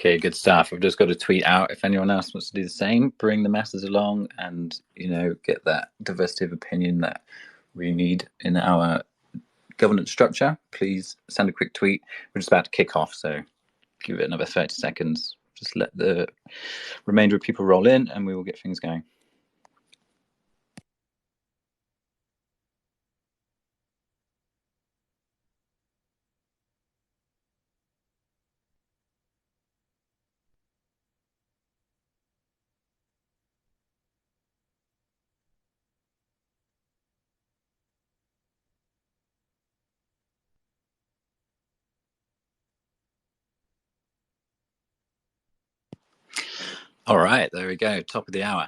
Okay, good stuff. I've just got to tweet out if anyone else wants to do the same, bring the masses along and, get that diversity of opinion that we need in our governance structure. Please send a quick tweet. We're just about to kick off, so give it another 30 seconds. Just let the remainder of people roll in and we will get things going. All right, there we go. Top of the hour.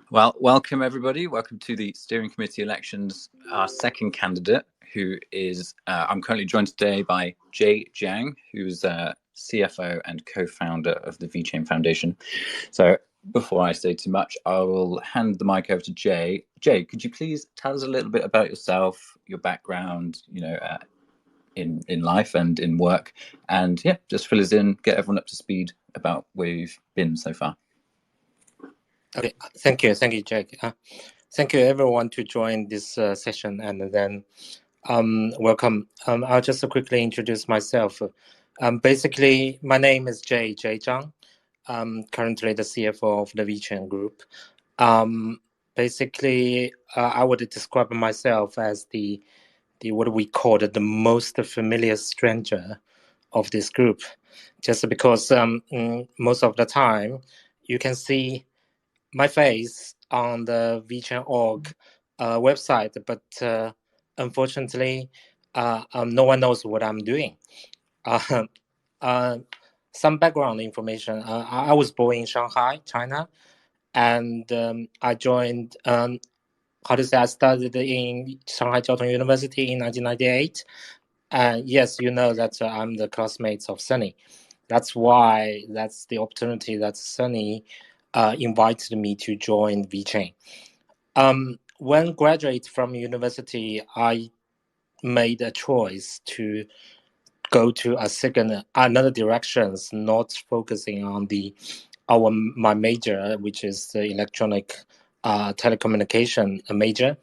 Well, welcome everybody. Welcome to the steering committee elections. Our second candidate, who is, I'm currently joined today by Zhang, who's CFO and co-founder of the VeChain Foundation. So before I say too much, I will hand the mic over to Jay. Jay, could you please tell us a little bit about yourself, your background, in life and in work, and just fill us in, get everyone up to speed about where you've been so far. Okay, thank you, Jake. Thank you everyone to join this session, and then welcome. I'll just quickly introduce myself. Basically, my name is Jay Zhang. I'm currently the CFO of the VeChain Group. Basically, I would describe myself as the what we call the most familiar stranger of this group, just because most of the time you can see my face on the VeChain.org website, but unfortunately, no one knows what I'm doing. Some background information. I was born in Shanghai, China, and I joined. I studied in Shanghai Jiaotong University in 1998. And yes, you know that I'm the classmate of Sunny. That's the opportunity that Sunny invited me to join VeChain. When graduate from university, I made a choice to go to another directions, not focusing on my major, which is the electronic telecommunication major,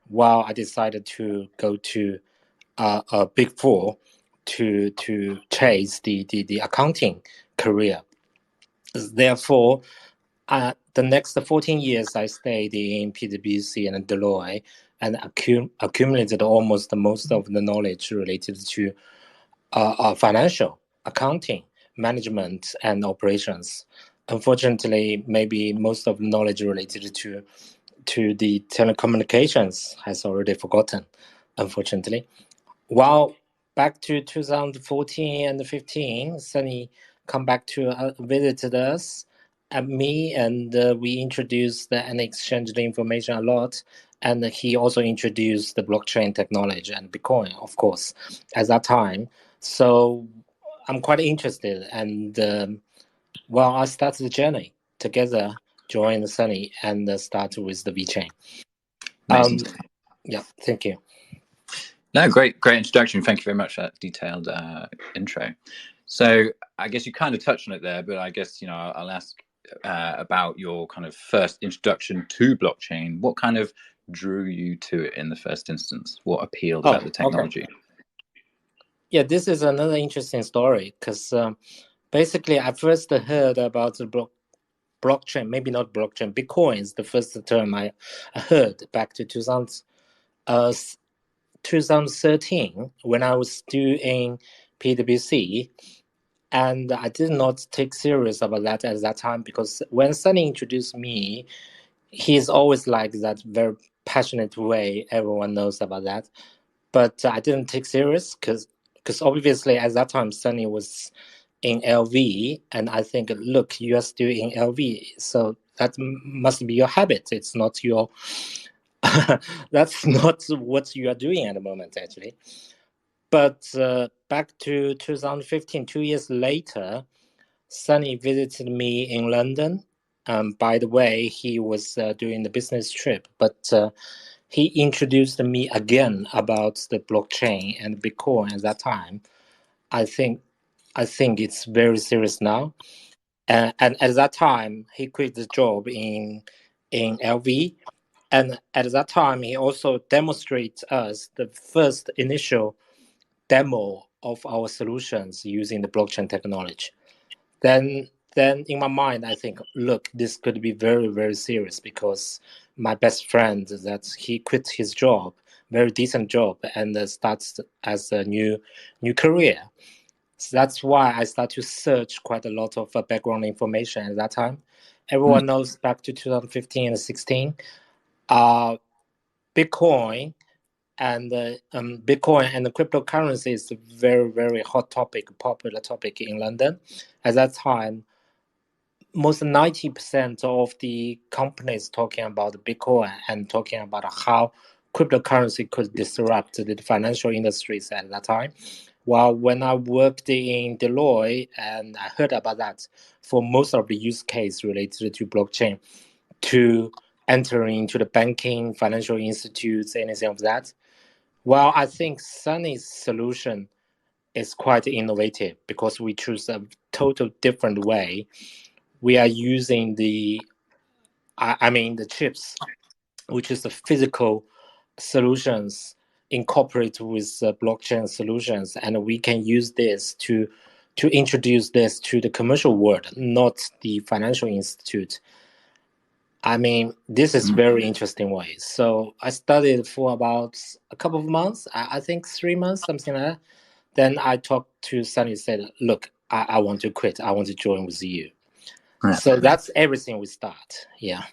while I decided to go to a Big Four to chase the accounting career. Therefore, the next 14 years I stayed in PwC and Deloitte and accumulated almost most of the knowledge related to financial, accounting, management, and operations. Unfortunately, maybe most of the knowledge related to the telecommunications has already forgotten, unfortunately. While back to 2014 and 15, Sunny come back to visit us and me, and we introduced and exchanged the information a lot. And he also introduced the blockchain technology and Bitcoin, of course, at that time. So I'm quite interested, and I started the journey together, joined Sunny, and start with the VeChain. Thank you. No, great introduction. Thank you very much for that detailed intro. So I guess you kind of touched on it there, but I guess I'll ask about your kind of first introduction to blockchain. What kind of drew you to it in the first instance? What appealed about the technology? Okay. Yeah, this is another interesting story because basically I first heard about the blockchain, maybe not blockchain, Bitcoin is the first term I heard back to 2013 when I was still in PwC, and I did not take serious about that at that time because when Sunny introduced me, he's always like that very passionate way. Everyone knows about that, but I didn't take serious because obviously at that time Sunny was in LV, and I think, look, you are still in LV, so that must be your habit. It's not your that's not what you are doing at the moment, actually. But back to 2015, 2 years later, Sunny visited me in London. By the way, he was doing the business trip, but he introduced me again about the blockchain and Bitcoin at that time. I think I think it's very serious now. And at that time, he quit the job in LV. And at that time, he also demonstrates us the first initial demo of our solutions using the blockchain technology. Then in my mind, I think, look, this could be very, very serious, because my best friend, that he quit his job, very decent job, and starts as a new career. So that's why I start to search quite a lot of background information at that time. Everyone knows back to 2015 and 16, Bitcoin and Bitcoin and the cryptocurrency is a very, very hot topic, popular topic in London. At that time, most 90% of the companies talking about Bitcoin and talking about how cryptocurrency could disrupt the financial industries at that time. Well, when I worked in Deloitte and I heard about that, for most of the use case related to blockchain, to enter into the banking, financial institutes, anything of that. Well, I think Sunny's solution is quite innovative, because we choose a total different way. We are using the chips, which is the physical solutions incorporate with blockchain solutions, and we can use this to introduce this to the commercial world, not the financial institute. I mean, this is very interesting way. So I studied for about a couple of months, I think 3 months, something like that. Then I talked to Sunny, said, look, I want to quit. I want to join with you. Yeah. So that's everything we start. Yeah.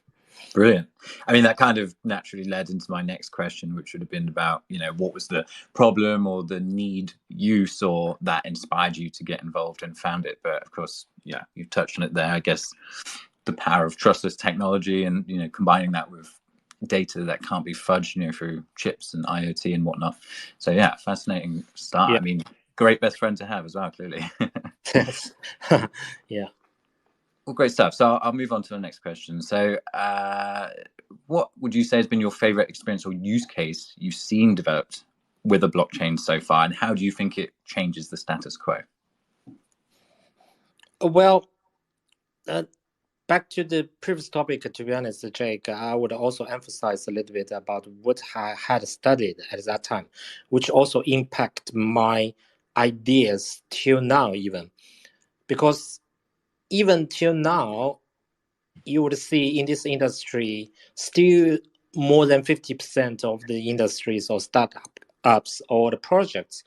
Brilliant. I mean, that kind of naturally led into my next question, which would have been about, what was the problem or the need you saw that inspired you to get involved and found it. But of course, yeah, you've touched on it there. I guess the power of trustless technology and, combining that with data that can't be fudged, through chips and IoT and whatnot. So yeah, fascinating start. Yeah. I mean, great best friend to have as well, clearly. Yeah. Well, great stuff. So I'll move on to the next question. So what would you say has been your favorite experience or use case you've seen developed with a blockchain so far, and how do you think it changes the status quo? Well, back to the previous topic, to be honest, Jake, I would also emphasize a little bit about what I had studied at that time, which also impact my ideas till now even. Because even till now, you would see in this industry, still more than 50% of the industries or startups or the projects,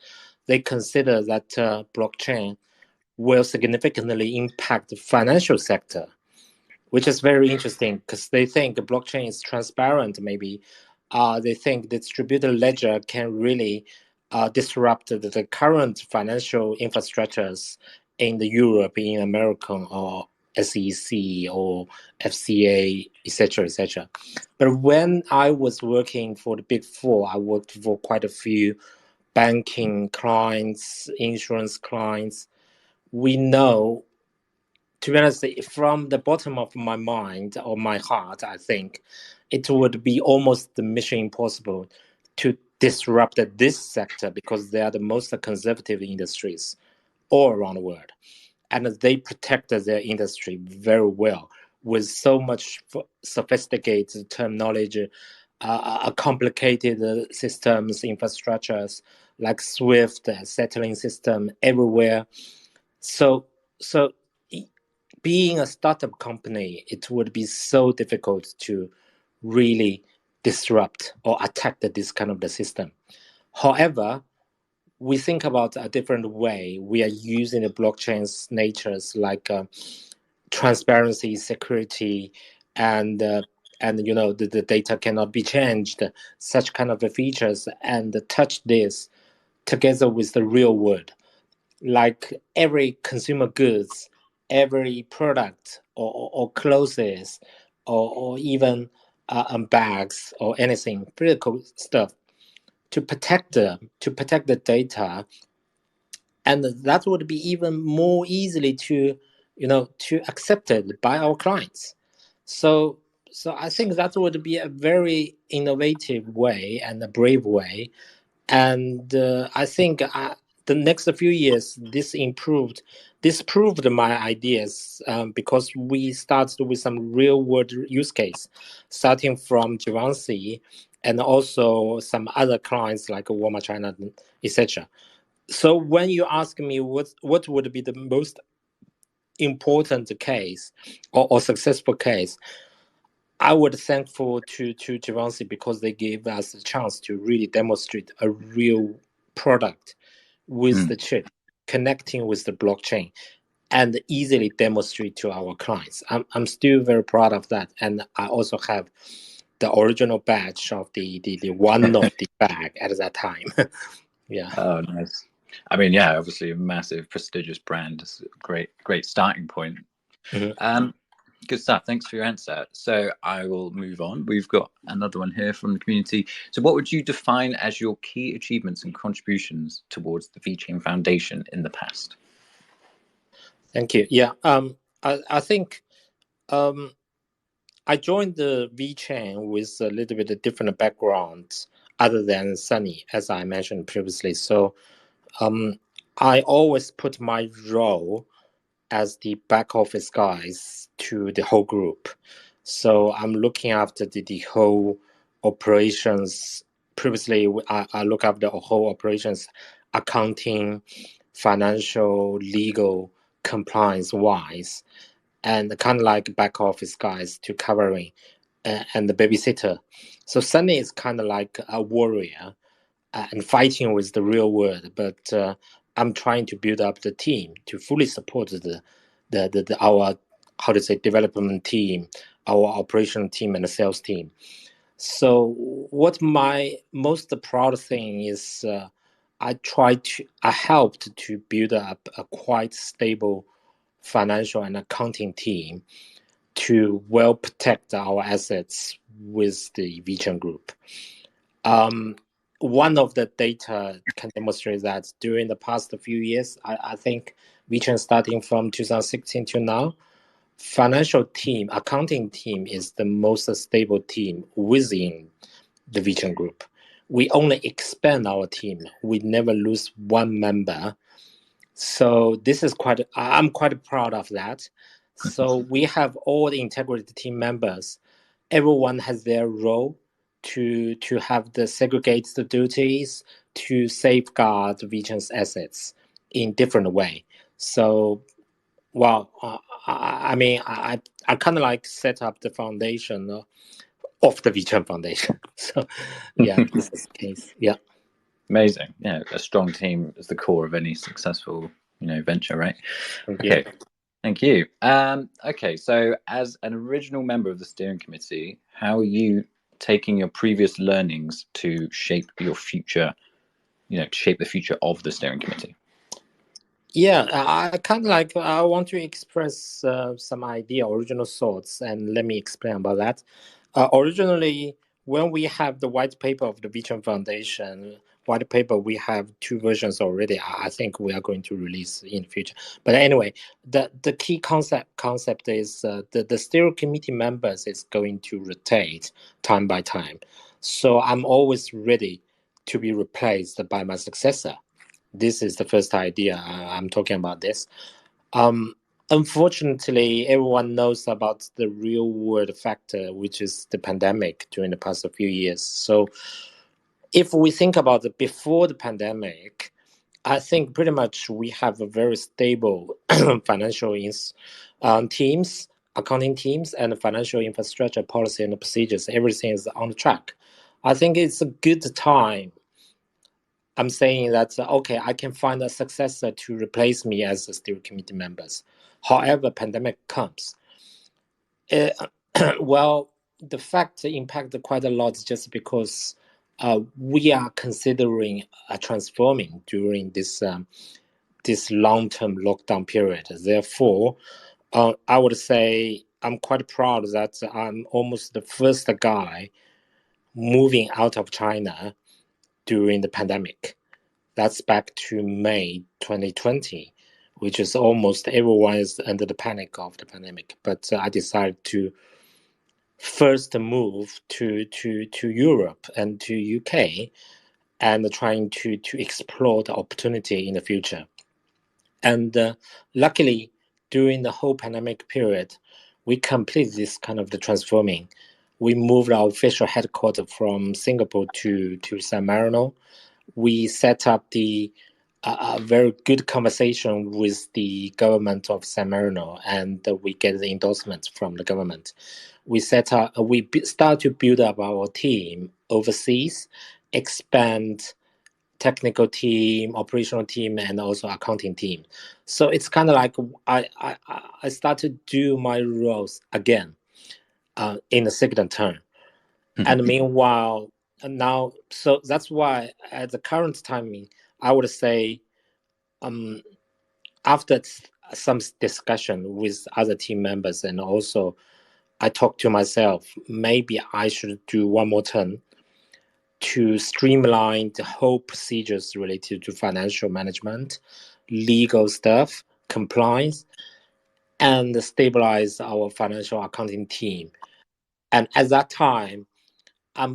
they consider that blockchain will significantly impact the financial sector, which is very interesting, because they think the blockchain is transparent. Maybe they think the distributed ledger can really disrupt the current financial infrastructures in the Europe, in America, or SEC or FCA, etc., etc. But when I was working for the Big Four, I worked for quite a few banking clients, insurance clients. We know, to be honest, from the bottom of my mind or my heart, I think it would be almost the mission impossible to disrupt this sector, because they are the most conservative industries all around the world. And they protect their industry very well with so much sophisticated terminology, complicated systems, infrastructures like Swift, settling system everywhere. So being a startup company, it would be so difficult to really disrupt or attack this kind of the system. However, we think about a different way. We are using the blockchain's natures like transparency, security, and the data cannot be changed. Such kind of features, and touch this together with the real world, like every consumer goods, every product or clothes, or even bags or anything critical stuff, to protect the data, and that would be even more easily to accepted by our clients. So I think that would be a very innovative way and a brave way. And I think the next few years, this proved my ideas, because we started with some real world use case, starting from Givenchy and also some other clients like Walmart China, etc. So when you ask me what would be the most important case or successful case, I would thankful to Givenchy because they gave us a chance to really demonstrate a real product with the chip, connecting with the blockchain, and easily demonstrate to our clients. I'm still very proud of that, and I also have the original badge of the one of the bag at that time. Yeah. Oh, nice. I mean, yeah, obviously a massive, prestigious brand. It's a great starting point. Good stuff. Thanks for your answer. So I will move on. We've got another one here from the community. So what would you define as your key achievements and contributions towards the VeChain Foundation in the past? Thank you. Yeah. I think I joined the VeChain with a little bit of different background other than Sunny, as I mentioned previously. So I always put my role as the back office guys to the whole group. So I'm looking after the whole operations. Previously, I look after the whole operations, accounting, financial, legal, compliance wise, and kind of like back office guys to covering and the babysitter. So Sunny is kind of like a warrior and fighting with the real world, but I'm trying to build up the team to fully support our how to say development team, our operation team, and the sales team. So what my most proud thing is, I helped to build up a quite stable financial and accounting team to well protect our assets with the VeChain Group. One of the data can demonstrate that during the past few years, I think VeChain starting from 2016 to now, financial team, accounting team is the most stable team within the VeChain Group. We only expand our team. We never lose one member. So this is I'm quite proud of that. So we have all the integrated team members. Everyone has their role to have the segregated duties to safeguard VeChain's assets in different way. So, well, I mean, I kind of like set up the foundation of the VeChain Foundation. So, yeah, this is the case. Yeah. Amazing. Yeah, a strong team is the core of any successful, venture, right? Okay. Thank you. Okay, so as an original member of the steering committee, how are you taking your previous learnings to shape your future, to shape the future of the steering committee? Yeah, I kind of like, I want to express some original thoughts, and let me explain about that. Originally, when we have the white paper of the VeChain Foundation, white paper, we have two versions already. I think we are going to release in the future. But anyway, the key concept is the steering committee members is going to rotate time by time. So I'm always ready to be replaced by my successor. This is the first idea I'm talking about this. Unfortunately, everyone knows about the real world factor, which is the pandemic during the past few years. So if we think about it before the pandemic, I think pretty much we have a very stable financial teams, accounting teams, and financial infrastructure policy and procedures. Everything is on track. I think it's a good time. I'm saying that, okay, I can find a successor to replace me as a steering committee members. However, pandemic comes. Well, the fact impacted quite a lot just because we are considering transforming during this long-term lockdown period. Therefore, I would say I'm quite proud that I'm almost the first guy moving out of China during the pandemic. That's back to May 2020, which is almost everyone is under the panic of the pandemic. But I decided to first move to Europe and to UK. and trying to explore the opportunity in the future. And luckily, during the whole pandemic period, we completed this kind of the transforming. We moved our official headquarters from Singapore to San Marino. We set up a very good conversation with the government of San Marino, and we get the endorsement from the government. We start to build up our team overseas, expand technical team, operational team, and also accounting team. So it's kind of like I started to do my roles again in the second term. And meanwhile, now, so that's why at the current timing, I would say after some discussion with other team members, and also I talked to myself, maybe I should do one more term to streamline the whole procedures related to financial management, legal stuff, compliance, and stabilize our financial accounting team. And at that time, I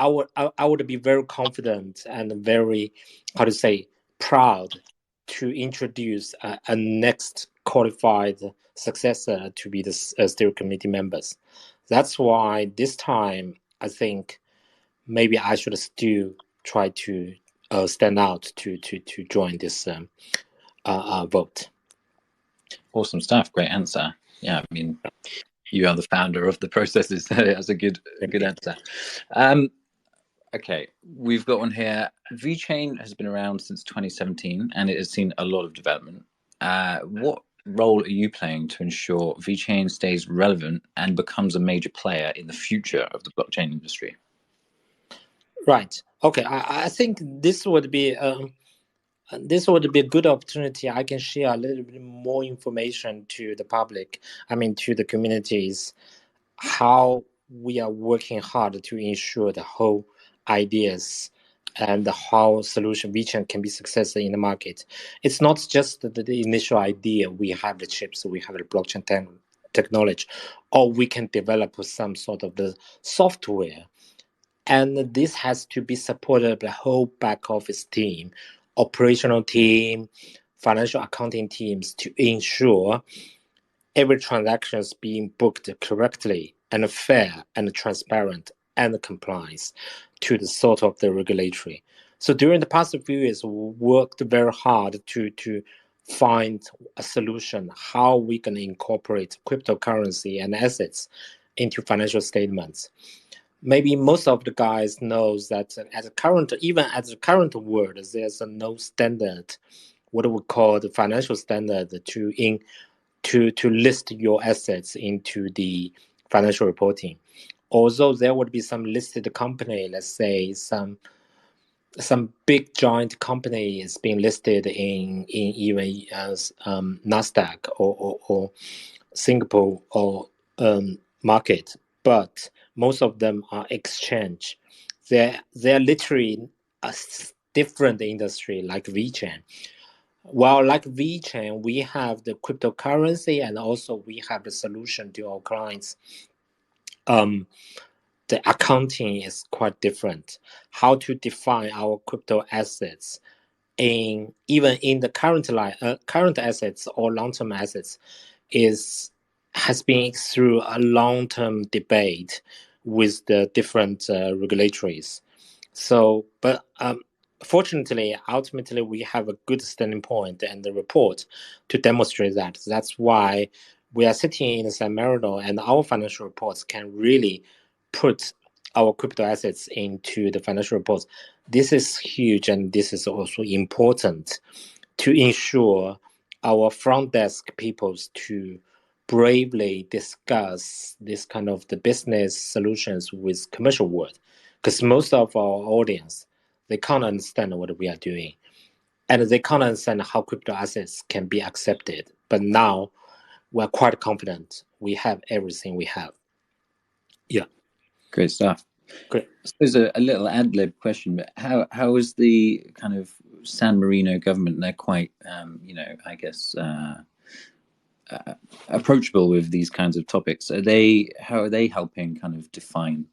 would be very confident and very, how to say, proud to introduce a next qualified successor to be the steering committee members. That's why this time I think maybe I should still try to stand out to join this vote. Awesome stuff. Great answer. Yeah, I mean, you are the founder of the processes. That's a good answer. Okay, we've got one here. VeChain has been around since 2017, and it has seen a lot of development. What role are you playing to ensure VeChain stays relevant and becomes a major player in the future of the blockchain industry? Right. Okay. I think this would be a good opportunity. I can share a little bit more information to the public. I mean, to the communities, how we are working hard to ensure the whole ideas and how solution VeChain can be successful in the market. It's not just the initial idea. We have the chips, we have the blockchain technology, or we can develop some sort of the software. And this has to be supported by the whole back office team, operational team, financial accounting teams to ensure every transaction is being booked correctly and fair and transparent and complies to the sort of the regulatory. So during the past few years, we worked very hard to find a solution how we can incorporate cryptocurrency and assets into financial statements. Maybe most of the guys knows that even at the current world, there's no standard, what we call the financial standard to list your assets into the financial reporting. Although there would be some listed company, let's say some big giant company is being listed in even as Nasdaq or Singapore or market, but most of them are exchange. They're literally a different industry like VeChain. Well, like VeChain, we have the cryptocurrency and also we have the solution to our clients. The accounting is quite different. How to define our crypto assets even in the current assets or long-term assets has been through a long-term debate with the different regulatories. So, but fortunately, ultimately, we have a good standing point and the report to demonstrate that. That's why we are sitting in San Marino, and our financial reports can really put our crypto assets into the financial reports. This is huge, and this is also important to ensure our front desk peoples to bravely discuss this kind of the business solutions with commercial world, because most of our audience, they can't understand what we are doing, and they can't understand how crypto assets can be accepted. But now we're quite confident we have everything we have. Yeah. Great stuff. Great. So there's a little ad lib question, but how is the kind of San Marino government? They're quite, I guess, approachable with these kinds of topics. How are they helping kind of define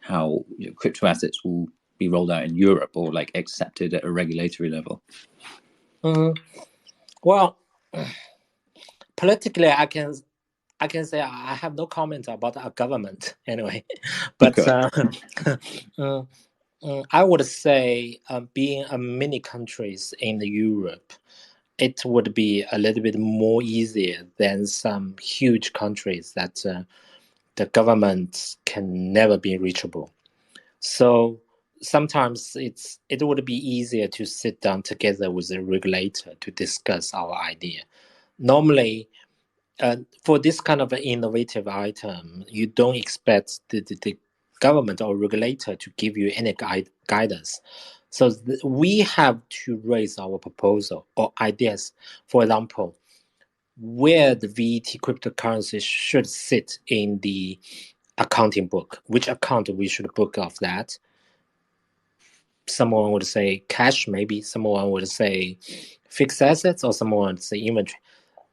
how crypto assets will be rolled out in Europe or like accepted at a regulatory level? Well, politically, I can say I have no comment about our government anyway, but I would say being a many countries in Europe, it would be a little bit more easier than some huge countries that the government can never be reachable. So sometimes it would be easier to sit down together with the regulator to discuss our idea. Normally, for this kind of an innovative item, you don't expect the government or regulator to give you any guidance. So we have to raise our proposal or ideas. For example, where the VET cryptocurrency should sit in the accounting book, which account we should book of that. Someone would say cash, maybe someone would say fixed assets, or someone would say inventory.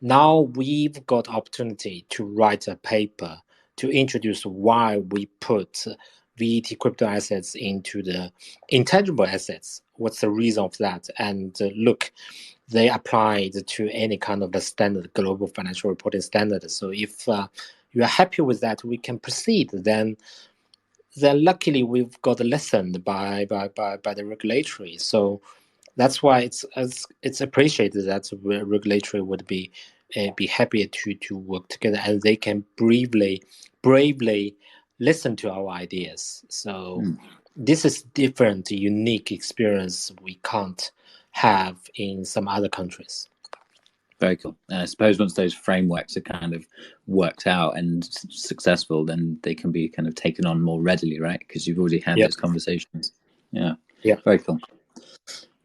Now we've got opportunity to write a paper to introduce why we put VET crypto assets into the intangible assets. What's the reason of that? And look, they applied to any kind of the standard global financial reporting standard. So if you are happy with that, we can proceed. Then luckily we've got listened by the regulatory. So that's why it's appreciated that the regulatory would be happy to work together, and they can bravely listen to our ideas. So this is different, unique experience we can't have in some other countries. Very cool. And I suppose once those frameworks are kind of worked out and successful, then they can be kind of taken on more readily, right? Because you've already had those conversations. Yeah. Very cool.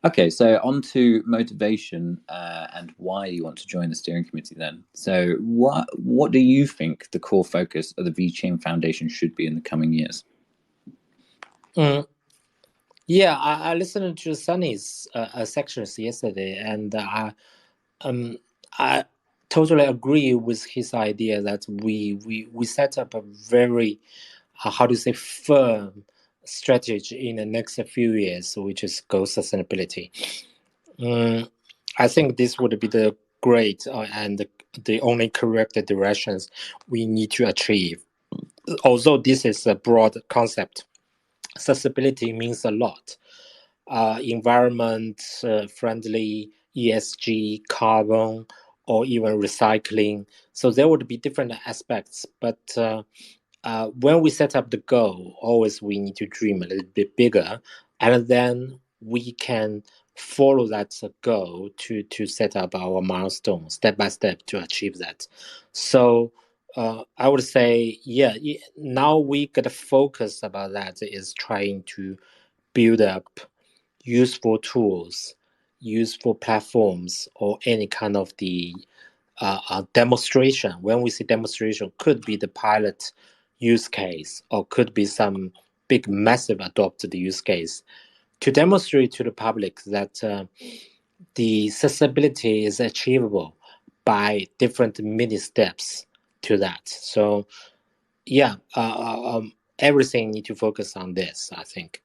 Okay, so on to motivation and why you want to join the steering committee then. So what do you think the core focus of the VeChain Foundation should be in the coming years? Yeah, I listened to Sunny's sections yesterday, and I totally agree with his idea that we set up a very firm strategy in the next few years, which is goal sustainability. I think this would be the great and the only correct directions we need to achieve. Although this is a broad concept, sustainability means a lot. Environment friendly, ESG, carbon, or even recycling. So there would be different aspects, but when we set up the goal, always we need to dream a little bit bigger, and then we can follow that goal to set up our milestone step by step to achieve that. So I would say, now we got to focus about that is trying to build up useful tools, useful platforms, or any kind of the demonstration. When we say demonstration, could be the pilot use case, or could be some big, massive adopted use case to demonstrate to the public that the accessibility is achievable by different mini steps to that. So, everything need to focus on this, I think.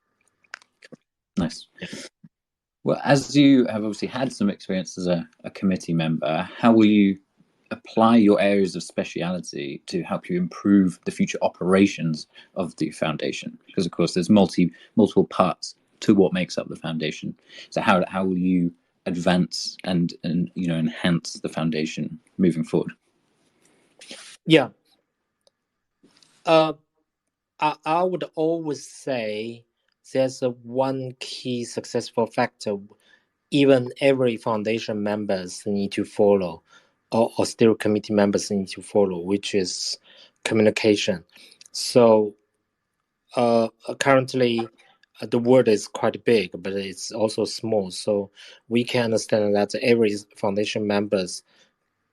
Nice. Well, as you have obviously had some experience as a committee member, how will you apply your areas of speciality to help you improve the future operations of the foundation? Because of course there's multiple parts to what makes up the foundation. So how will you advance and enhance the foundation moving forward? Yeah. I would always say there's one key successful factor even every foundation members need to follow, or steering committee members need to follow, which is communication. So currently the word is quite big, but it's also small. So we can understand that every foundation members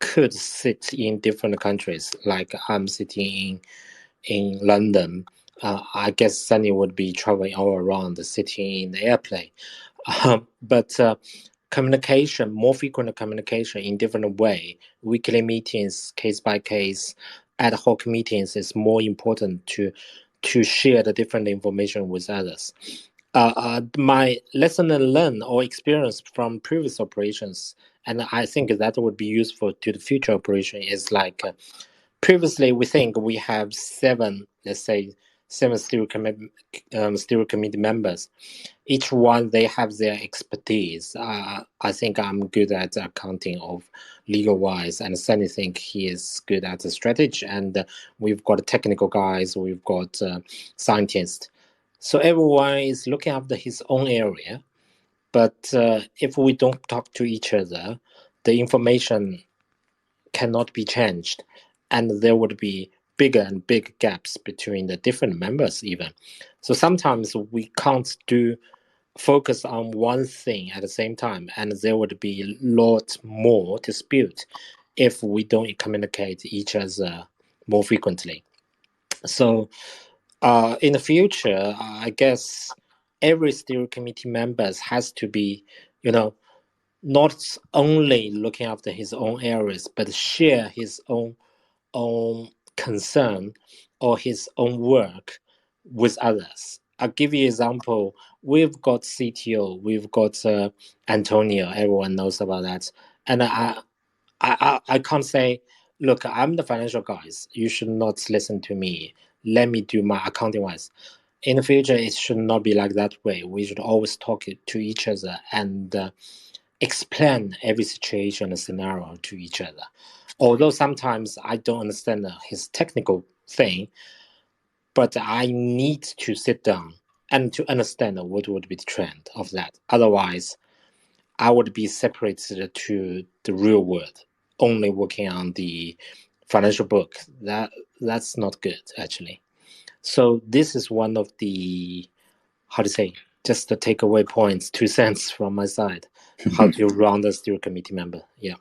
could sit in different countries. Like I'm sitting in London. I guess Sunny would be traveling all around, sitting in the airplane. But communication, more frequent communication in different way, weekly meetings, case by case, ad hoc meetings is more important to share the different information with others. my lesson learned or experience from previous operations, and I think that would be useful to the future operation, is like previously we think we have seven, let's say seven steering committee members. Each one, they have their expertise. I think I'm good at accounting of legal wise, and Sunny think he is good at the strategy, and we've got technical guys, we've got scientists. So everyone is looking after his own area. But if we don't talk to each other, the information cannot be changed, and there would be bigger and big gaps between the different members even. So sometimes we can't do focus on one thing at the same time, and there would be a lot more dispute if we don't communicate each other more frequently. So in the future, I guess every steering committee members has to be, not only looking after his own areas, but share his own concern or his own work with others. I'll give you an example. We've got CTO, we've got Antonio. Everyone knows about that, and I can't say, look, I'm the financial guys. You should not listen to me. Let me do my accounting wise. In the future, it should not be like that way. We should always talk to each other and explain every situation and scenario to each other. Although sometimes I don't understand his technical thing, but I need to sit down and to understand what would be the trend of that. Otherwise, I would be separated to the real world, only working on the financial book. That's not good, actually. So this is one of the, how to say, just the takeaway points, 2 cents from my side, how to run the steering committee member. Yeah.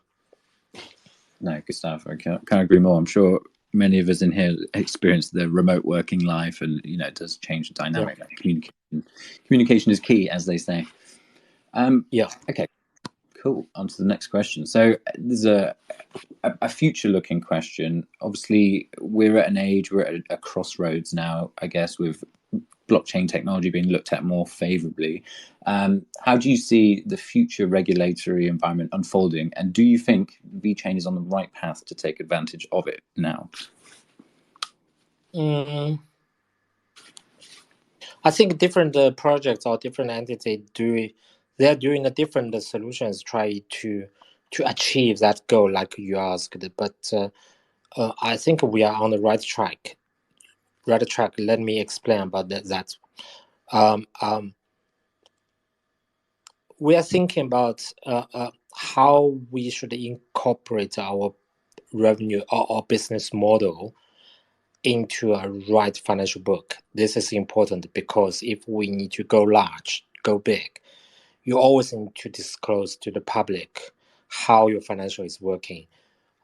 No, good stuff. I can't agree more. I'm sure many of us in here experience the remote working life, and it does change the dynamic. Yeah. Communication is key, as they say. Yeah. Okay. Cool. On to the next question. So there's a future-looking question. Obviously, we're at an age, we're at a crossroads now, I guess, with blockchain technology being looked at more favorably. How do you see the future regulatory environment unfolding? And do you think VeChain is on the right path to take advantage of it now? I think different projects or different entities they're doing the different solutions, try to achieve that goal, like you asked. But I think we are on the right track. Let me explain about that. We are thinking about how we should incorporate our revenue or business model into a right financial book. This is important because if we need to go large, go big, you always need to disclose to the public how your financial is working,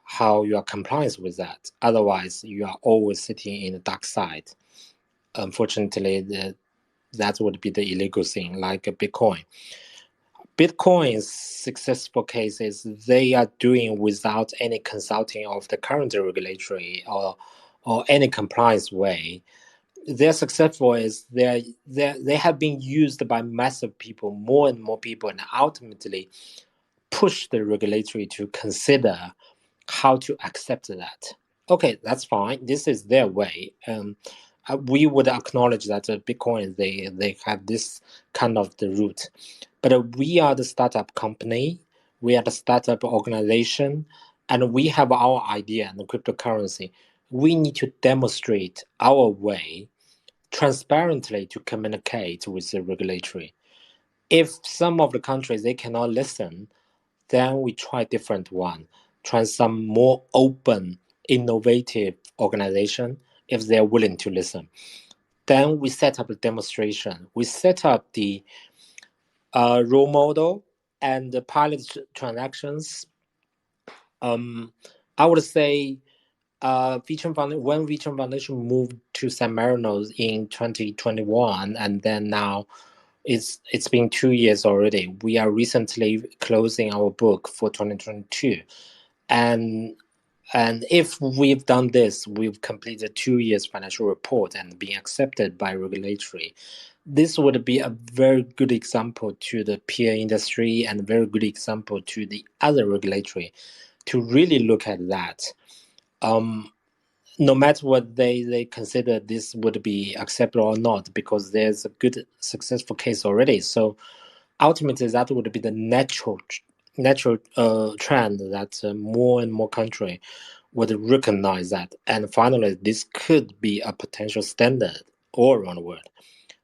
how you are compliant with that. Otherwise, you are always sitting in the dark side. Unfortunately, that would be the illegal thing, like a Bitcoin. Bitcoin's successful cases, they are doing without any consulting of the current regulatory or any compliance way. They're successful is they have been used by massive people, more and more people, and ultimately push the regulatory to consider how to accept that. Okay, that's fine. This is their way. We would acknowledge that Bitcoin, they have this kind of the route. But we are the startup company, we are the startup organization, and we have our idea and the cryptocurrency. We need to demonstrate our way transparently to communicate with the regulatory. If some of the countries, they cannot listen, then we try different one, try some more open, innovative organization if they're willing to listen. Then we set up a demonstration. We set up the role model and the pilot transactions. I would say when VeChain Foundation moved to San Marino in 2021, and then now it's been 2 years already. We are recently closing our book for 2022, and And if we've done this, we've completed 2 years financial report and been accepted by regulatory. This would be a very good example to the peer industry and a very good example to the other regulatory to really look at that. No matter what they consider this would be acceptable or not, because there's a good successful case already. So ultimately, that would be the natural trend that more and more country would recognize that. And finally, this could be a potential standard all around the world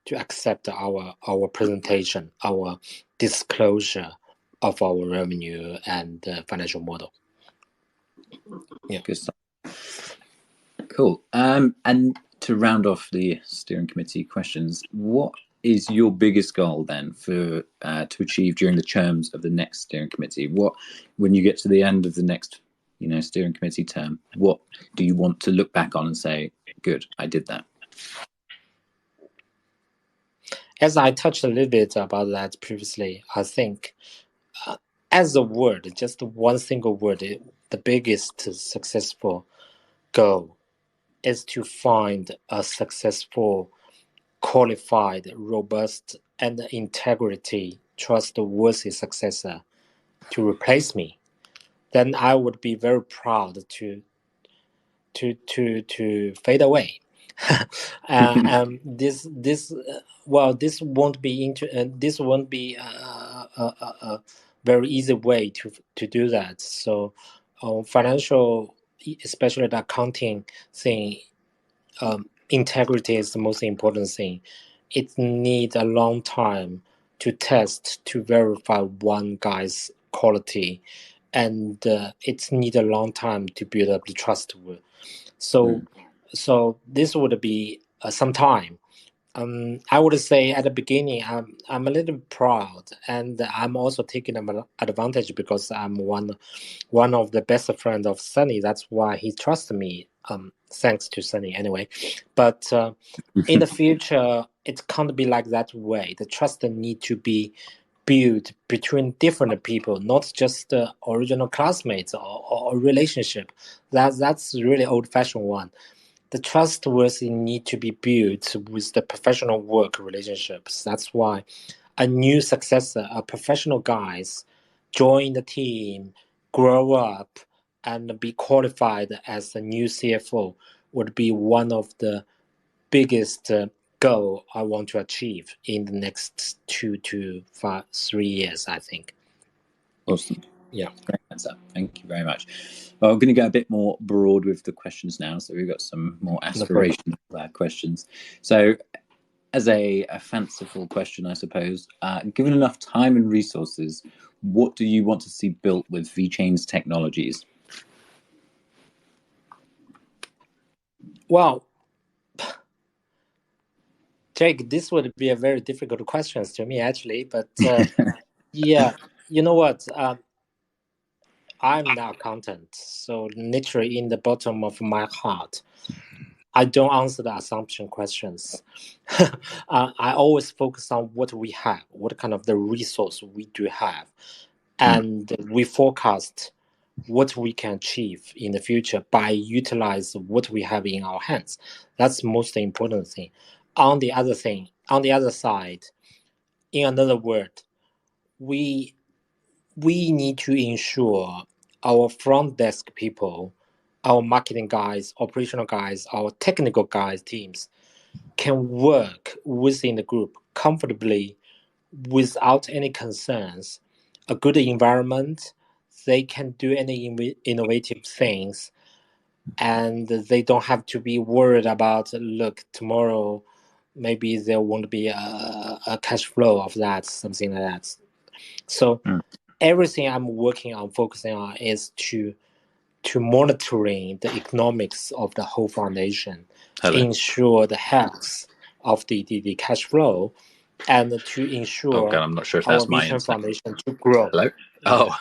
to accept our presentation, our disclosure of our revenue and financial model. Yeah. Good stuff. Cool. And to round off the steering committee questions, what is your biggest goal then for to achieve during the terms of the next steering committee? What, when you get to the end of the next, steering committee term, what do you want to look back on and say, good, I did that? As I touched a little bit about that previously, I think as a word, just one single word, the biggest successful goal is to find a successful, qualified, robust, and integrity, trustworthy successor to replace me. Then I would be very proud to fade away. This won't be this won't be a very easy way to do that. So financial, especially the accounting thing, integrity is the most important thing. It needs a long time to test, to verify one guy's quality, and it needs a long time to build up the trust. So this would be some time. I would say at the beginning, I'm a little proud, and I'm also taking advantage because I'm one of the best friends of Sunny. That's why he trusts me. Thanks to Sunny anyway. But in the future, it can't be like that way. The trust need to be built between different people, not just the original classmates or relationship. That's really old-fashioned one. The trustworthy need to be built with the professional work relationships. That's why a new successor, a professional guys, join the team, grow up, and be qualified as a new CFO would be one of the biggest goal I want to achieve in the next 2 to 3 years, I think. Awesome. Yeah. Great answer. Thank you very much. Well, I'm going to go a bit more broad with the questions now. So we've got some more aspirational questions. So as a fanciful question, I suppose, given enough time and resources, what do you want to see built with VeChain's technologies? Well, Jake, this would be a very difficult question to me, actually. But yeah, you know what? I'm not accountant, so literally in the bottom of my heart, I don't answer the assumption questions. I always focus on what we have, what kind of the resource we do have, and we forecast what we can achieve in the future by utilize what we have in our hands. That's the most important thing. On the other side, in another word, we need to ensure our front desk people, our marketing guys, operational guys, our technical guys teams can work within the group comfortably without any concerns, a good environment. They can do any innovative things, and they don't have to be worried about, look, tomorrow maybe there won't be a cash flow of that, something like that. So everything I'm working on, focusing on, is to monitoring the economics of the whole foundation, to ensure the health of the cash flow, and to ensure God, I'm not sure if that's my VeChain foundation to grow. Hello? Oh,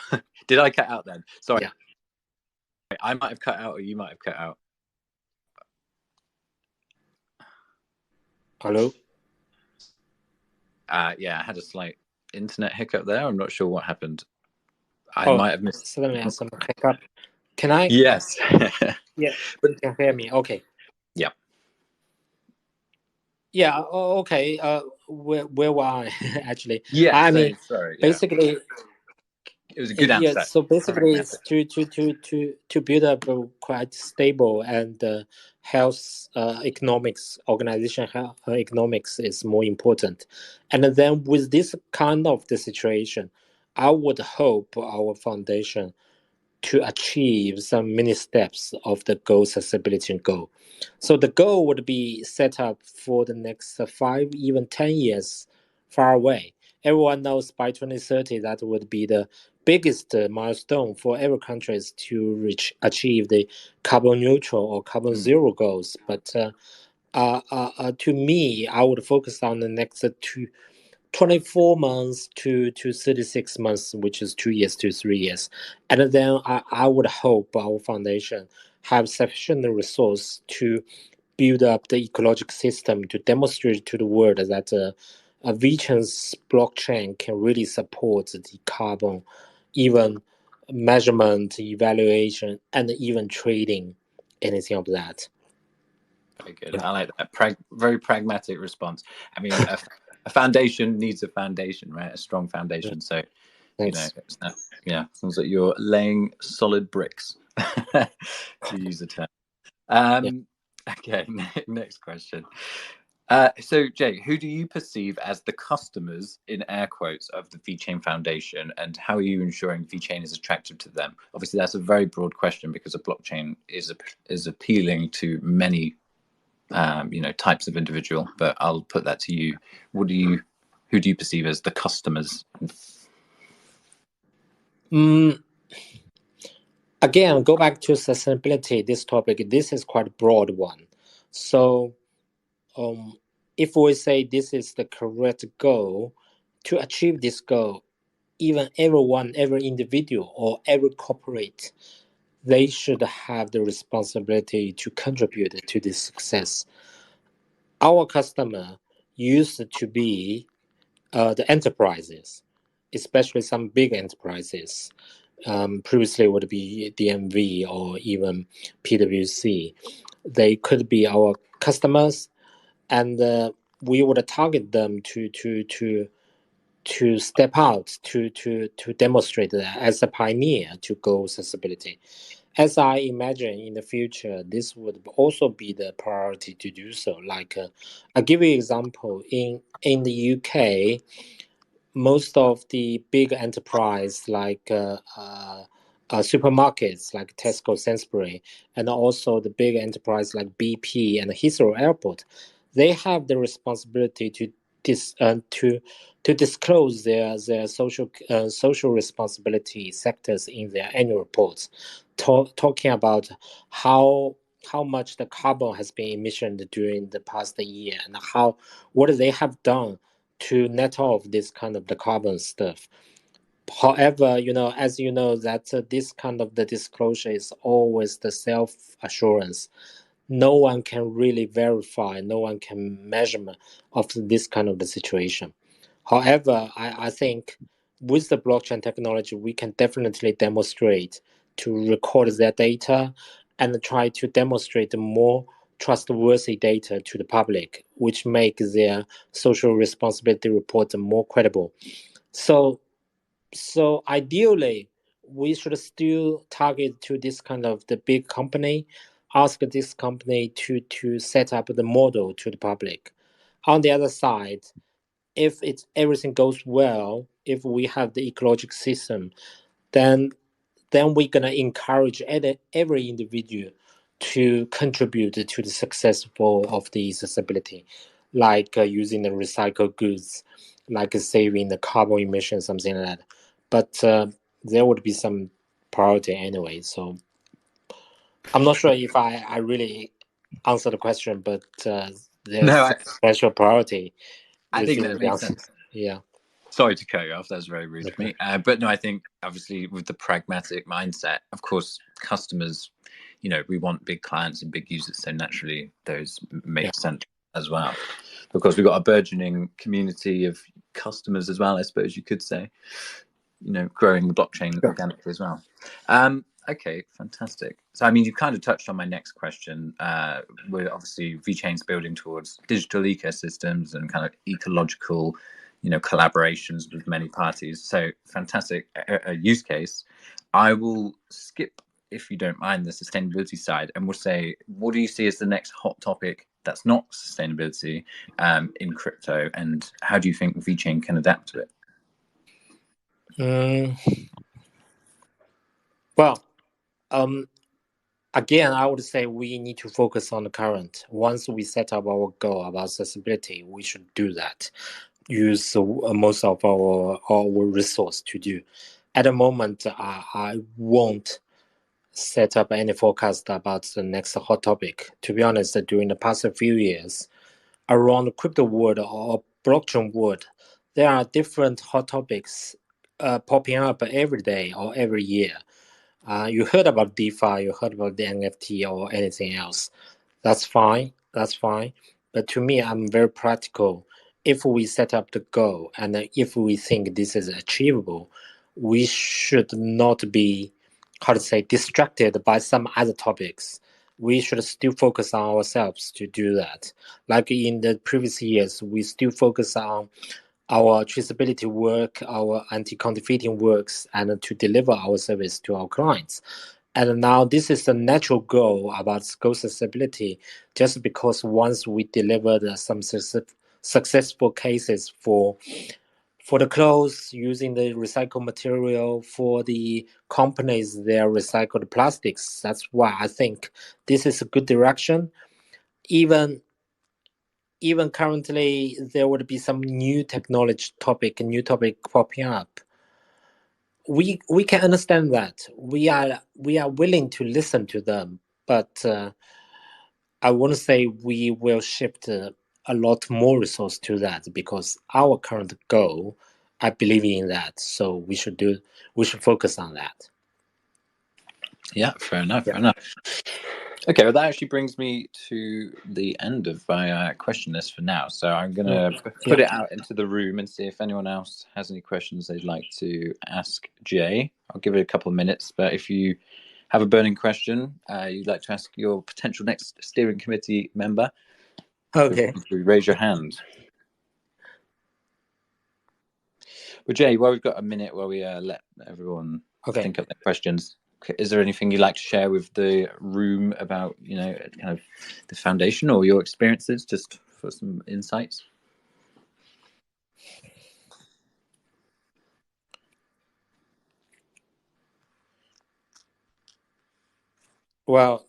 did I cut out then? Sorry. Yeah. I might have cut out, or you might have cut out. Hello? Yeah, I had a slight internet hiccup there. I'm not sure what happened. I might have missed. Suddenly some hiccup. Can I? Yes. Yeah, But you can hear me. Okay. yeah. Yeah. Okay. Where were I actually? Yeah. I So mean, sorry. Yeah. basically, It was a good yeah. answer. So basically, it's Pragmatic. to build up a quite stable and health economics organization. Health economics is more important, and then with this kind of the situation, I would hope our foundation to achieve some many steps of the goal accessibility goal. So the goal would be set up for the next 5, even 10 years far away. Everyone knows by 2030 that would be the biggest milestone for every countries to achieve the carbon neutral or carbon zero goals. But to me, I would focus on the next 24 months to 36 months, which is 2 years to 3 years. And then I would hope our foundation have sufficient resource to build up the ecological system to demonstrate to the world that a VeChain's blockchain can really support the carbon, even measurement, evaluation, and even trading, anything of that. Very good. Yeah. I like that. Very pragmatic response. I mean, a foundation needs a foundation, right? A strong foundation. So, Thanks. it's not, yeah, sounds like you're laying solid bricks, to use the term. Yeah. Okay, next question. So, Jay, who do you perceive as the customers, in air quotes, of the VeChain Foundation, and how are you ensuring VeChain is attractive to them? Obviously, that's a very broad question because a blockchain is appealing to many types of individual, but I'll put that to you. Who do you perceive as the customers? Again, go back to sustainability. This topic, this is quite a broad one. So, if we say this is the correct goal, to achieve this goal, even everyone, every individual, or every corporate, they should have the responsibility to contribute to this success. Our customer used to be the enterprises, especially some big enterprises. Previously would be DMV or even PwC. They could be our customers, and we would target them to step out to demonstrate that as a pioneer to goal accessibility. As I imagine in the future, this would also be the priority to do so. Like, I'll give you an example. In the UK, most of the big enterprise like supermarkets like Tesco, Sainsbury, and also the big enterprise like BP and Heathrow Airport, they have the responsibility to disclose their social responsibility sectors in their annual reports, talking about how much the carbon has been emissioned during the past year and what they have done to net off this kind of the carbon stuff. However, as you know, that this kind of the disclosure is always the self assurance. No one can really verify, no one can measure of this kind of the situation. However, I think with the blockchain technology, we can definitely demonstrate to record their data and try to demonstrate more trustworthy data to the public, which make their social responsibility report more credible. So ideally, we should still target to this kind of the big company, ask this company to set up the model to the public. On the other side, if everything goes well, if we have the ecological system, then we're gonna encourage every individual to contribute to the successful of the accessibility, like using the recycled goods, like saving the carbon emission, something like that. But there would be some priority anyway. So I'm not sure if I really answered the question, but No, there's a special priority I think within that the makes answer. sense. Yeah. Sorry to cut you off. That was very rude of Okay. me. But no, I think obviously with the pragmatic mindset, of course, customers, we want big clients and big users, so naturally those make sense as well. Because we've got a burgeoning community of customers as well, I suppose you could say, growing the blockchain organically as well. Okay, fantastic. So, I mean, you kind of touched on my next question. We're obviously VeChain's building towards digital ecosystems and kind of ecological, collaborations with many parties. So, fantastic use case. I will skip, if you don't mind, the sustainability side, and we'll say, what do you see as the next hot topic that's not sustainability in crypto, and how do you think VeChain can adapt to it? Well, again, I would say we need to focus on the current. Once we set up our goal about accessibility, we should do that. Use most of our resource to do. At the moment, I won't set up any forecast about the next hot topic. To be honest, during the past few years, around the crypto world or blockchain world, there are different hot topics popping up every day or every year. You heard about DeFi, you heard about the NFT or anything else. That's fine. But to me, I'm very practical. If we set up the goal and if we think this is achievable, we should not be, distracted by some other topics. We should still focus on ourselves to do that. Like in the previous years, we still focus on our traceability work, our anti-counterfeiting works, and to deliver our service to our clients. And now this is the natural goal about goal accessibility, just because once we delivered some successful cases for the clothes using the recycled material, for the companies, their recycled plastics. That's why I think this is a good direction. Even currently, there would be some new topic popping up. We can understand that. We are willing to listen to them, but I want to say we will shift a lot more resource to that, because our current goal, I believe in that. So we should focus on that. Yeah, fair enough. Okay, well, that actually brings me to the end of my question list for now. So I'm going to put it out into the room and see if anyone else has any questions they'd like to ask Jay. I'll give it a couple of minutes, but if you have a burning question you'd like to ask your potential next steering committee member, okay, raise your hand. Well, Jay, well, we've got a minute where we let everyone think of their questions. Is there anything you'd like to share with the room about, kind of the foundation or your experiences, just for some insights? Well,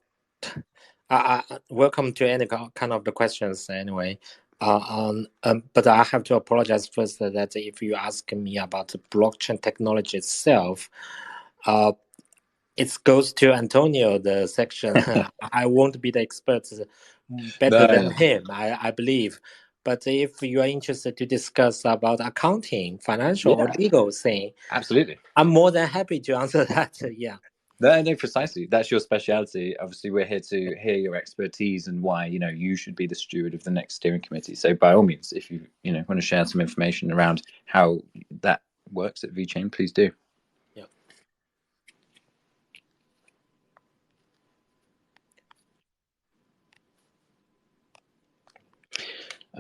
welcome to any kind of the questions anyway. But I have to apologize first that if you ask me about the blockchain technology itself, it goes to Antonio, the section. I won't be the expert better than him, I believe. But if you are interested to discuss about accounting, financial or legal thing, absolutely, I'm more than happy to answer that. Yeah. No, precisely. That's your speciality. Obviously, we're here to hear your expertise and why, you should be the steward of the next steering committee. So by all means, if you, want to share some information around how that works at VeChain, please do. Yeah.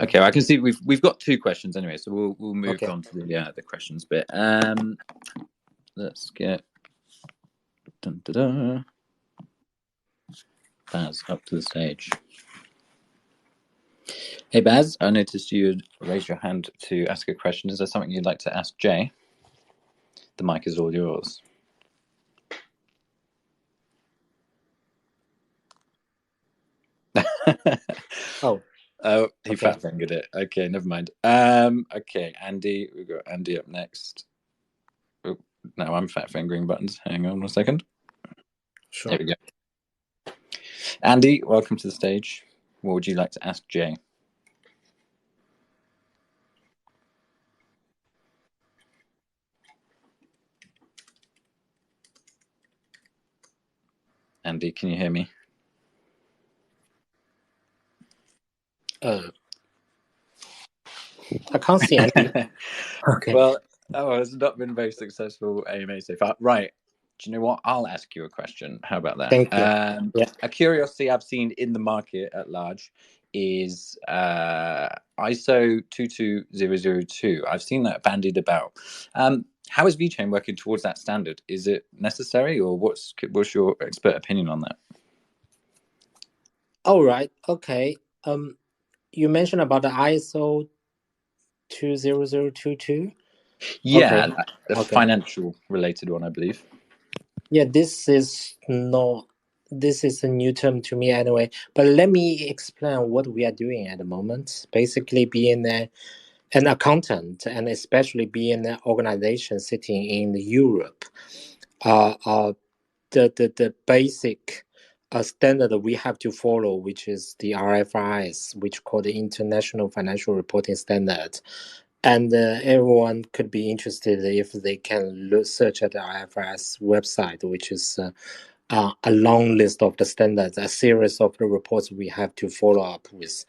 Okay, I can see we've got two questions anyway, so we'll move on to the questions bit. Let's get Baz up to the stage. Hey Baz, I noticed you'd raise your hand to ask a question. Is there something you'd like to ask Jay? The mic is all yours. He fat fingered it. Okay, never mind. Okay, Andy, we've got Andy up next. Oh, now I'm fat fingering buttons. Hang on 1 second. Sure. There we go. Andy, welcome to the stage. What would you like to ask Jay? Andy, can you hear me? I can't see Andy. Okay. Well, it's not been a very successful AMA so far. Right. Do you know what? I'll ask you a question. How about that? Thank you. Yeah. A curiosity I've seen in the market at large is ISO 22002. I've seen that bandied about. How is VeChain working towards that standard? Is it necessary, or what's your expert opinion on that? All right. Okay. You mentioned about the ISO 20022. Yeah, Okay. the Okay. financial related one, I believe. Yeah, this is a new term to me anyway. But let me explain what we are doing at the moment. Basically, being an accountant, and especially being an organization sitting in Europe, the basic standard we have to follow, which is the RFIS, which called the International Financial Reporting Standard. And everyone could be interested if they can search at the IFRS website, which is a long list of the standards, a series of the reports we have to follow up with.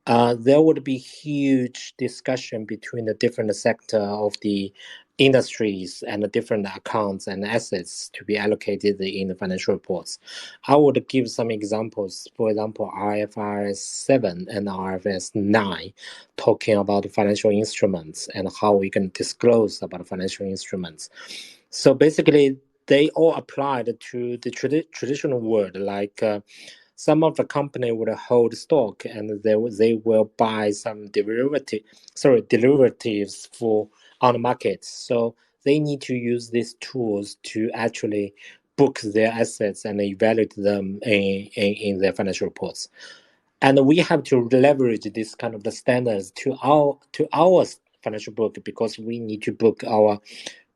There would be huge discussion between the different sector of the industries and the different accounts and assets to be allocated in the financial reports. I would give some examples. For example, IFRS 7 and IFRS 9 talking about financial instruments and how we can disclose about financial instruments. So basically, they all applied to the traditional world, like some of the company would hold stock and they will buy some derivatives for on the market. So they need to use these tools to actually book their assets and evaluate them in their financial reports. And we have to leverage this kind of the standards to our financial book, because we need to book our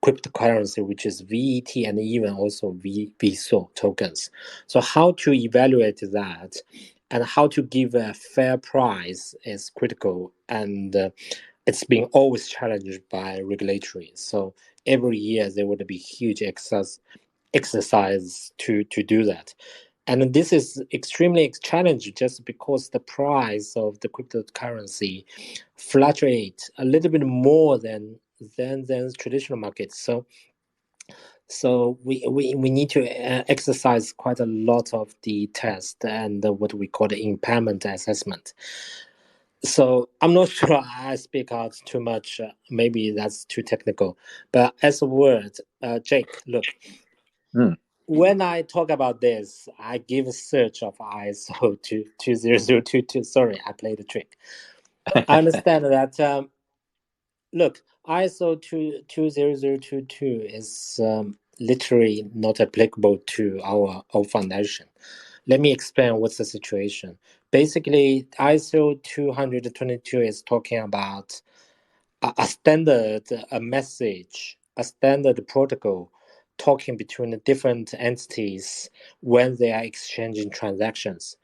cryptocurrency, which is VET and even also VSO tokens. So how to evaluate that and how to give a fair price is critical, and it's being always challenged by regulatory. So every year there would be huge exercise to do that. And this is extremely challenging just because the price of the cryptocurrency fluctuates a little bit more than traditional markets. So we need to exercise quite a lot of the test and what we call the impairment assessment. So I'm not sure I speak out too much. Maybe that's too technical. But as a word, Jake, look. When I talk about this, I give a search of ISO 20022. Sorry, I played the trick. I understand that. Look, ISO 20022 is literally not applicable to our foundation. Let me explain what's the situation. Basically, ISO 222 is talking about a standard, a message, a standard protocol talking between the different entities when they are exchanging transactions.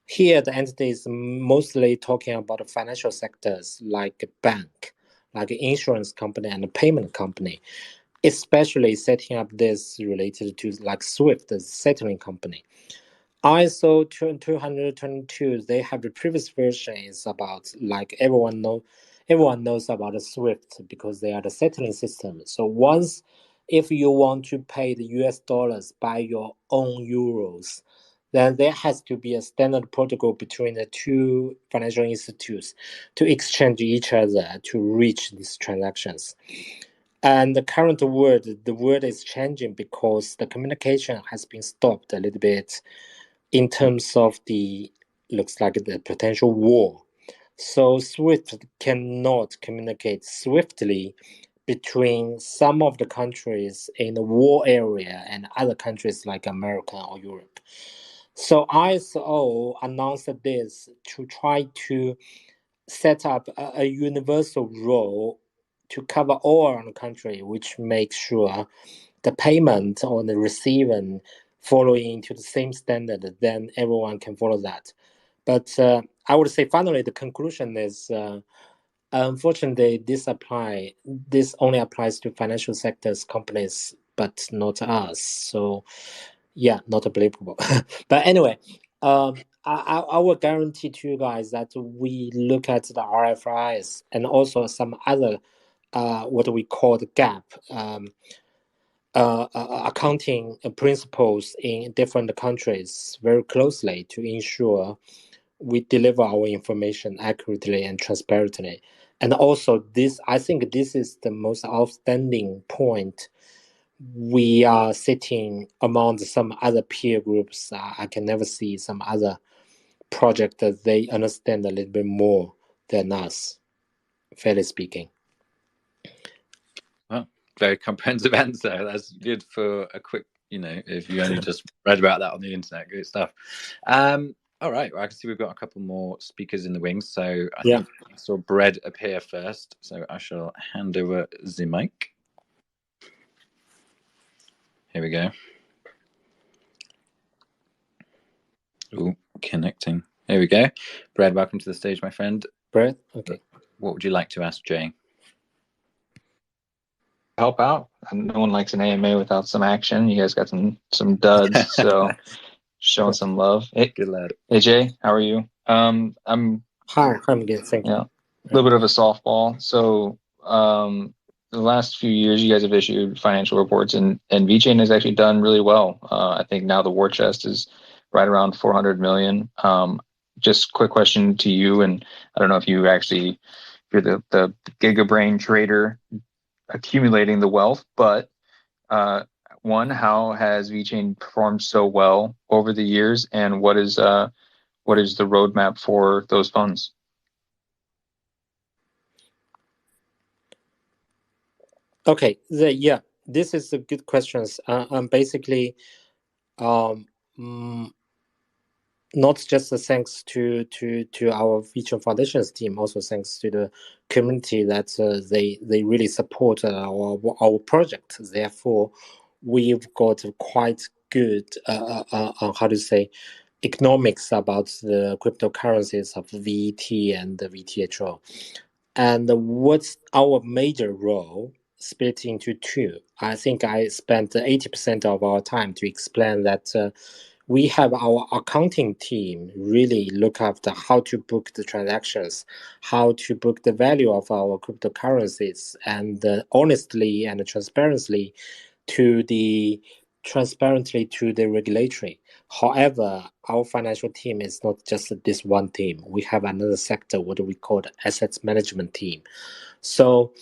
Here, the entity is mostly talking about the financial sectors like a bank, like an insurance company and a payment company, especially setting up this related to like SWIFT, the settling company. ISO 222, they have the previous version is about like everyone knows about the SWIFT because they are the settling system. So once if you want to pay the US dollars by your own euros, then there has to be a standard protocol between the two financial institutes to exchange each other to reach these transactions. And the current the word is changing because the communication has been stopped a little bit in terms of looks like the potential war. So SWIFT cannot communicate swiftly between some of the countries in the war area and other countries like America or Europe. So ISO announced this to try to set up a universal role to cover all around the country, which makes sure the payment or the receiving following to the same standard, then everyone can follow that. But I would say finally the conclusion is unfortunately this only applies to financial sectors companies, but not us. So yeah, not applicable. But anyway, I will guarantee to you guys that we look at the RFIs and also some other what we call the gap accounting principles in different countries very closely to ensure we deliver our information accurately and transparently. And also I think this is the most outstanding point. We are sitting among some other peer groups. I can never see some other project that they understand a little bit more than us, fairly speaking. Well, very comprehensive answer. That's good for a quick, if you only just read about that on the internet. Good stuff. All right. Well, I can see we've got a couple more speakers in the wings. So I think I saw Brad appear first. So I shall hand over the mic. Here we go. Oh, connecting. Here we go. Brad, welcome to the stage, my friend. Brad, okay. What would you like to ask Jay? Help out. No one likes an AMA without some action. You guys got some duds, so showing some love. Hey, good lad. Hey Jay, how are you? I'm Hi, I'm good. Thank you. A little bit of a softball. So the last few years, you guys have issued financial reports, and VeChain has actually done really well. I think now the war chest is right around 400 million. Just quick question to you, and I don't know if you're the gigabrain trader accumulating the wealth, but one, how has VeChain performed so well over the years, and what is the roadmap for those funds? Okay, this is a good question. Basically, not just thanks to our VeChain Foundation's team, also thanks to the community that they really support our project. Therefore, we've got quite good economics about the cryptocurrencies of VT and the VTHO. And what's our major role? Split into two. I think I spent 80% of our time to explain that we have our accounting team really look after how to book the transactions, how to book the value of our cryptocurrencies, and honestly and transparently to the regulatory. However, our financial team is not just this one team. We have another sector, what we call the assets management team. So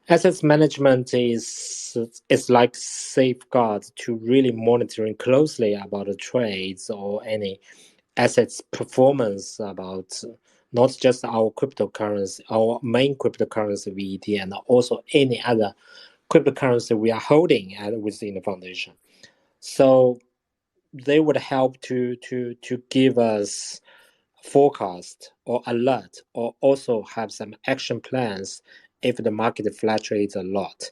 assets management is like safeguard to really monitoring closely about the trades or any assets performance about not just our cryptocurrency, our main cryptocurrency VET, and also any other cryptocurrency we are holding within the foundation. So they would help to give us forecast or alert, or also have some action plans if the market fluctuates a lot.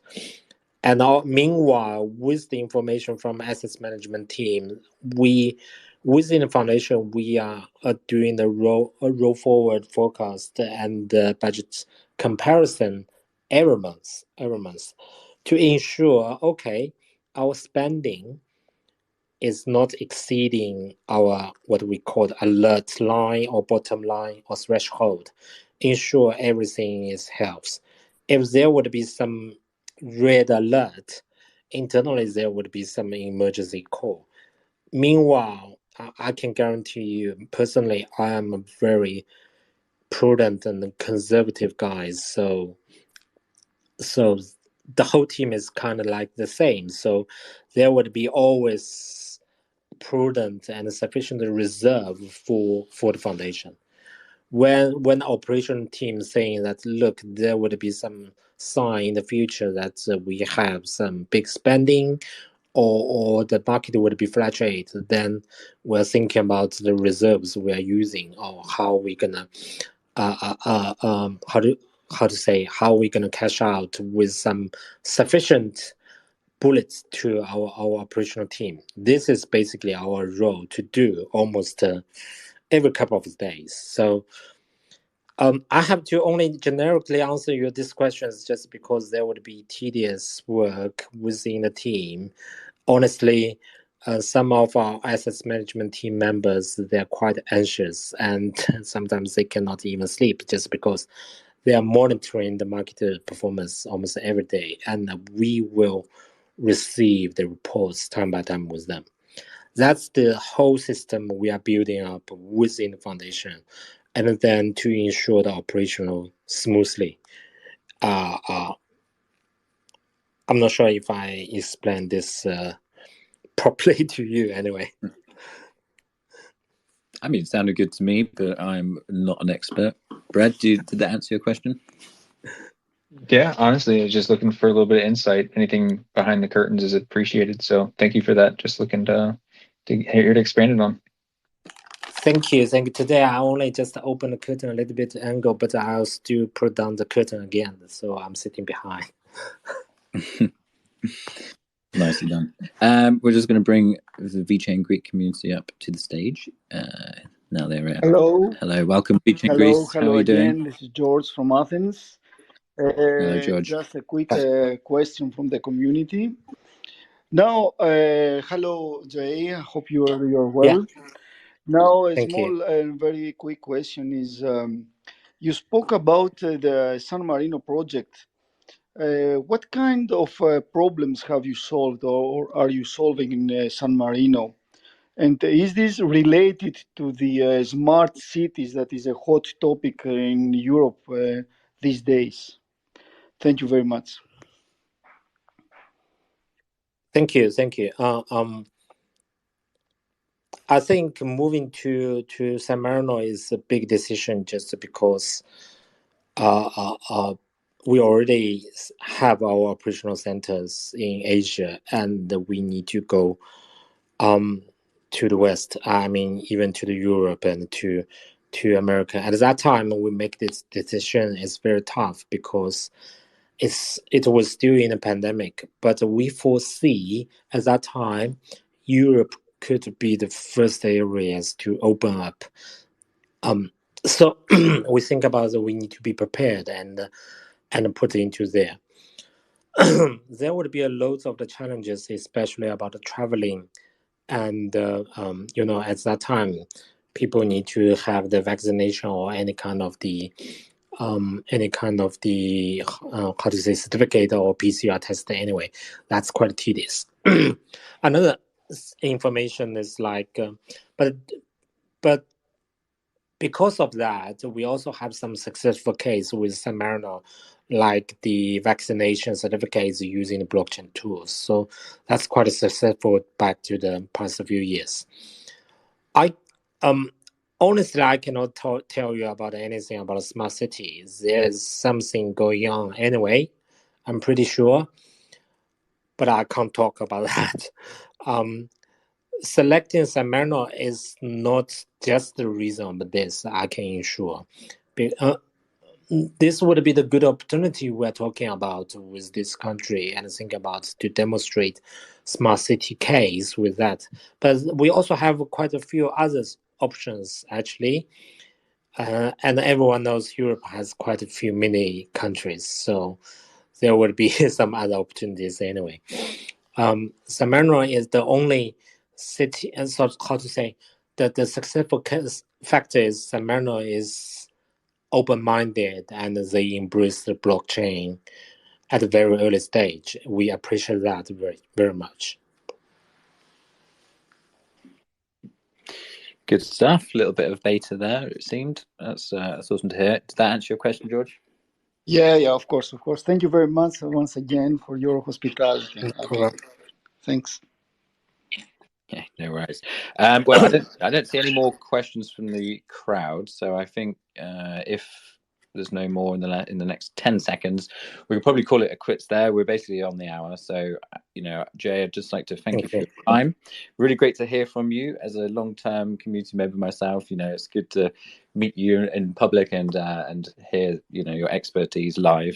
And meanwhile, with the information from assets management team, within the foundation, we are doing the roll forward forecast and budget comparison every month to ensure, okay, our spending is not exceeding our what we call alert line or bottom line or threshold. Ensure everything is health. If there would be some red alert, internally there would be some emergency call. Meanwhile, I can guarantee you personally, I am a very prudent and conservative guy. So the whole team is kind of like the same. So there would be always prudent and sufficient reserve for the foundation. When operation team saying that, look, there would be some sign in the future that we have some big spending or the market would be fluctuate, then we're thinking about the reserves we are using, or how we gonna how we gonna cash out with some sufficient bullets to our operational team. This is basically our role to do almost every couple of days. So I have to only generically answer you these questions just because there would be tedious work within the team. Honestly, some of our assets management team members, they're quite anxious, and sometimes they cannot even sleep just because they are monitoring the market performance almost every day. And we will receive the reports time by time with them. That's the whole system we are building up within the foundation, and then to ensure the operational smoothly. I'm not sure if I explained this properly to you anyway. I mean, it sounded good to me, but I'm not an expert. Brad, did that answer your question? Yeah, honestly, I was just looking for a little bit of insight. Anything behind the curtains is appreciated. So thank you for that. Just looking to hear it expanded on. Thank you. Today I only just opened the curtain a little bit angle, but I'll still put down the curtain again. So I'm sitting behind. Nicely done. We're just going to bring the VeChain Greek community up to the stage. Now they're here. Hello. Hello. Welcome, VeChain Hello. Greece. Hello How are you again. doing? This is George from Athens. Hello, George. Just a quick question from the community. Now, hello, Jay. I hope you're well. Yeah. Now, a Thank small you. and very quick question is, you spoke about the San Marino project. What kind of problems have you solved or are you solving in San Marino? And is this related to the smart cities that is a hot topic in Europe these days? Thank you very much. Thank you. I think moving to San Marino is a big decision just because we already have our operational centers in Asia, and we need to go to the West. I mean, even to the Europe and to America. At that time, we make this decision. It's very tough because it was still in a pandemic. But we foresee at that time, Europe could be the first areas to open up. So we think about that we need to be prepared and put into there. There would be a loads of the challenges, especially about the traveling, and at that time, people need to have the vaccination or any kind of the how to say certificate or PCR test anyway. That's quite tedious. Another information is like, but because of that, we also have some successful case with San Marino, like the vaccination certificates using the blockchain tools. So that's quite successful back to the past few years. I honestly, I cannot tell you about anything about smart cities. There's something going on anyway, I'm pretty sure, but I can't talk about that. Selecting San Marino is not just the reason of this, I can ensure. This would be the good opportunity we're talking about with this country and think about to demonstrate smart city case with that. But we also have quite a few other options actually. And everyone knows Europe has quite a few mini countries, so there would be some other opportunities anyway. San Marino is the only city, and so how to say that the successful factor is San Marino is open-minded and they embrace the blockchain at a very early stage. We appreciate that very, very much. Good stuff. A little bit of beta there, it seemed. That's awesome to hear. Did that answer your question, George? Yeah, of course. Thank you very much once again for your hospitality. Okay. Thanks. Yeah, no worries. Well, I don't see any more questions from the crowd, so I think if there's no more in the next 10 seconds, we could probably call it a quits there. We're basically on the hour, so Jay, I'd just like to thank you for your time. Really great to hear from you as a long-term community member myself. It's good to meet you in public and hear your expertise live.